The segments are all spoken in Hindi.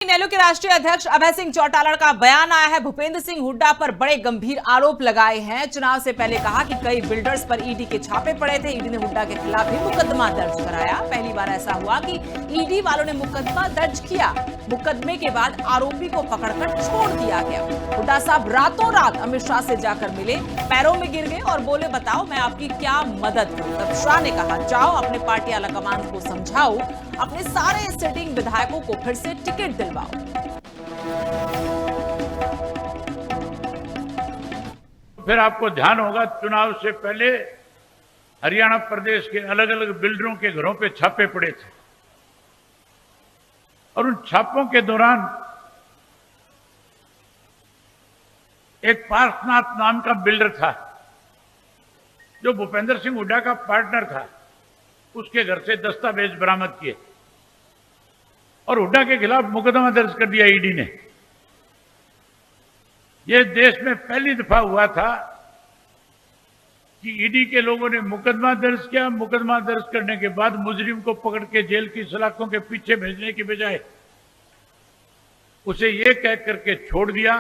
इनेलो के राष्ट्रीय अध्यक्ष अभय सिंह चौटाला का बयान आया है। भूपेंद्र सिंह हुड्डा पर बड़े गंभीर आरोप लगाए हैं। चुनाव से पहले कहा कि कई बिल्डर्स पर ईडी के छापे पड़े थे। ईडी ने हुड्डा के खिलाफ भी मुकदमा दर्ज कराया। पहली बार ऐसा हुआ कि ईडी वालों ने मुकदमा दर्ज किया। मुकदमे के बाद आरोपी को पकड़कर छोड़ दिया गया। हुड्डा साहब रातों रात अमित शाह से जाकर मिले, पैरों में गिर गए और बोले, बताओ मैं आपकी क्या मदद करूं। तब शाह ने कहा, जाओ अपने पार्टी आलाकमान को समझाओ, अपने सारे सिटिंग विधायकों को फिर से टिकट दिलवाओ। फिर आपको ध्यान होगा, चुनाव से पहले हरियाणा प्रदेश के अलग अलग बिल्डरों के घरों पे छापे पड़े थे और उन छापों के दौरान एक पार्शनाथ नाम का बिल्डर था जो भूपेंद्र सिंह हुड्डा का पार्टनर था। उसके घर से दस्तावेज बरामद किए और हुड्डा के खिलाफ मुकदमा दर्ज कर दिया ईडी ने। यह देश में पहली दफा हुआ था कि ईडी के लोगों ने मुकदमा दर्ज किया। मुकदमा दर्ज करने के बाद मुजरिम को पकड़ के जेल की सलाखों के पीछे भेजने की बजाय उसे यह कह करके छोड़ दिया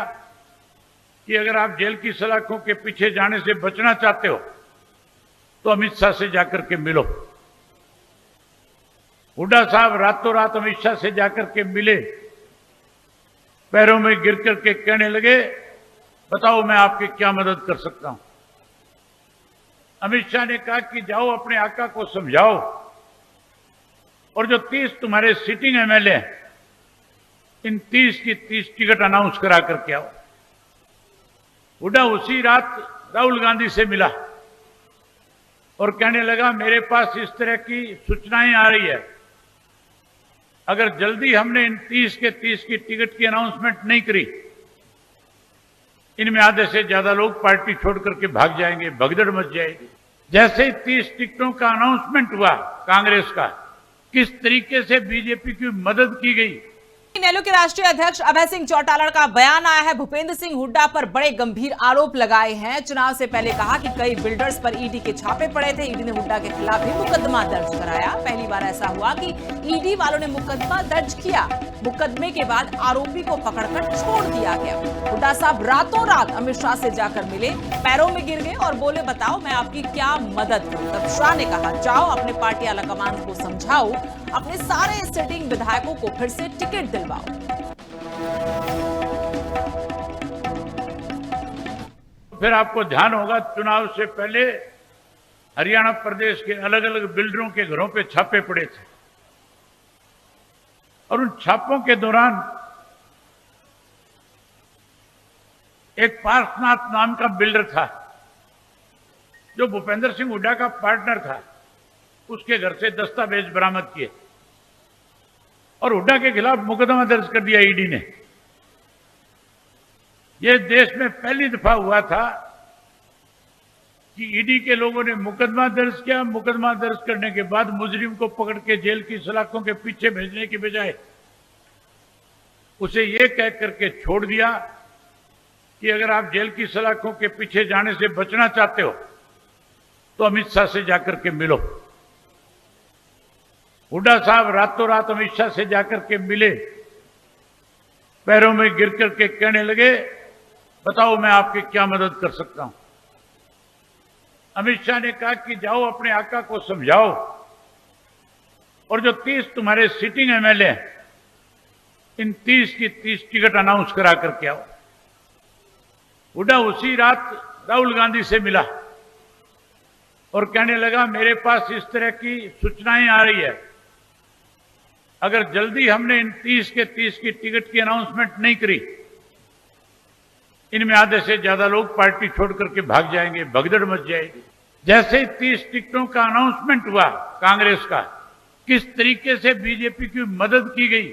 कि अगर आप जेल की सलाखों के पीछे जाने से बचना चाहते हो तो अमित शाह से जाकर के मिलो। हुड्डा साहब रातों रात अमित शाह से जाकर के मिले, पैरों में गिर करके कहने लगे, बताओ मैं आपकी क्या मदद कर सकता हूं। अमित शाह ने कहा कि जाओ अपने आका को समझाओ और जो 30 तुम्हारे सिटिंग एमएलए हैं, इन 30 की 30 टिकट अनाउंस करा करके आओ। हुड्डा उसी रात राहुल गांधी से मिला और कहने लगा, मेरे पास इस तरह की सूचनाएं आ रही है, अगर जल्दी हमने इन 30 के 30 की टिकट की अनाउंसमेंट नहीं करी, इनमें आधे से ज्यादा लोग पार्टी छोड़ करके भाग जाएंगे, भगदड़ मच जाएगी। जैसे ही 30 टिकटों का अनाउंसमेंट हुआ कांग्रेस का, किस तरीके से बीजेपी की मदद की गई। इनेलो के राष्ट्रीय अध्यक्ष अभय सिंह चौटाला का बयान आया है। भूपेंद्र सिंह हुड्डा पर बड़े गंभीर आरोप लगाए हैं। चुनाव से पहले कहा कि कई बिल्डर्स पर ईडी के छापे पड़े थे। ईडी ने हुड्डा के खिलाफ भी मुकदमा दर्ज कराया। पहली बार ऐसा हुआ कि ईडी वालों ने मुकदमा दर्ज किया। मुकदमे के बाद आरोपी को पकड़कर छोड़ दिया गया। हुड्डा साहब रातों रात अमित शाह से जाकर मिले, पैरों में गिर गए और बोले, बताओ मैं आपकी क्या मदद करूं। तब शाह ने कहा, जाओ अपने पार्टी आलाकमान को समझाओ, अपने सारे सिटिंग विधायकों को फिर से टिकट दिलवाओ। फिर आपको ध्यान होगा, चुनाव से पहले हरियाणा प्रदेश के अलग अलग बिल्डरों के घरों पे छापे पड़े थे और उन छापों के दौरान एक पार्शनाथ नाम का बिल्डर था जो भूपेंद्र सिंह हुड्डा का पार्टनर था। उसके घर से दस्तावेज बरामद किए और हुड्डा के खिलाफ मुकदमा दर्ज कर दिया ईडी ने। यह देश में पहली दफा हुआ था कि ईडी के लोगों ने मुकदमा दर्ज किया। मुकदमा दर्ज करने के बाद मुजरिम को पकड़ के जेल की सलाखों के पीछे भेजने की बजाय उसे यह कह करके छोड़ दिया कि अगर आप जेल की सलाखों के पीछे जाने से बचना चाहते हो तो अमित शाह से जाकर के मिलो। हुड्डा साहब रातों रात अमित शाह से जाकर के मिले, पैरों में गिर करके कहने लगे, बताओ मैं आपकी क्या मदद कर सकता हूं। अमित शाह ने कहा कि जाओ अपने आका को समझाओ और जो 30 तुम्हारे सिटिंग एमएलए हैं, इन 30 की 30 टिकट अनाउंस करा करके आओ। हुड्डा उसी रात राहुल गांधी से मिला और कहने लगा, मेरे पास इस तरह की सूचनाएं आ रही है, अगर जल्दी हमने इन 30 के 30 की टिकट की अनाउंसमेंट नहीं करी, इनमें आधे से ज्यादा लोग पार्टी छोड़ करके भाग जाएंगे, भगदड़ मच जाएगी। जैसे ही 30 टिकटों का अनाउंसमेंट हुआ कांग्रेस का, किस तरीके से बीजेपी की मदद की गई।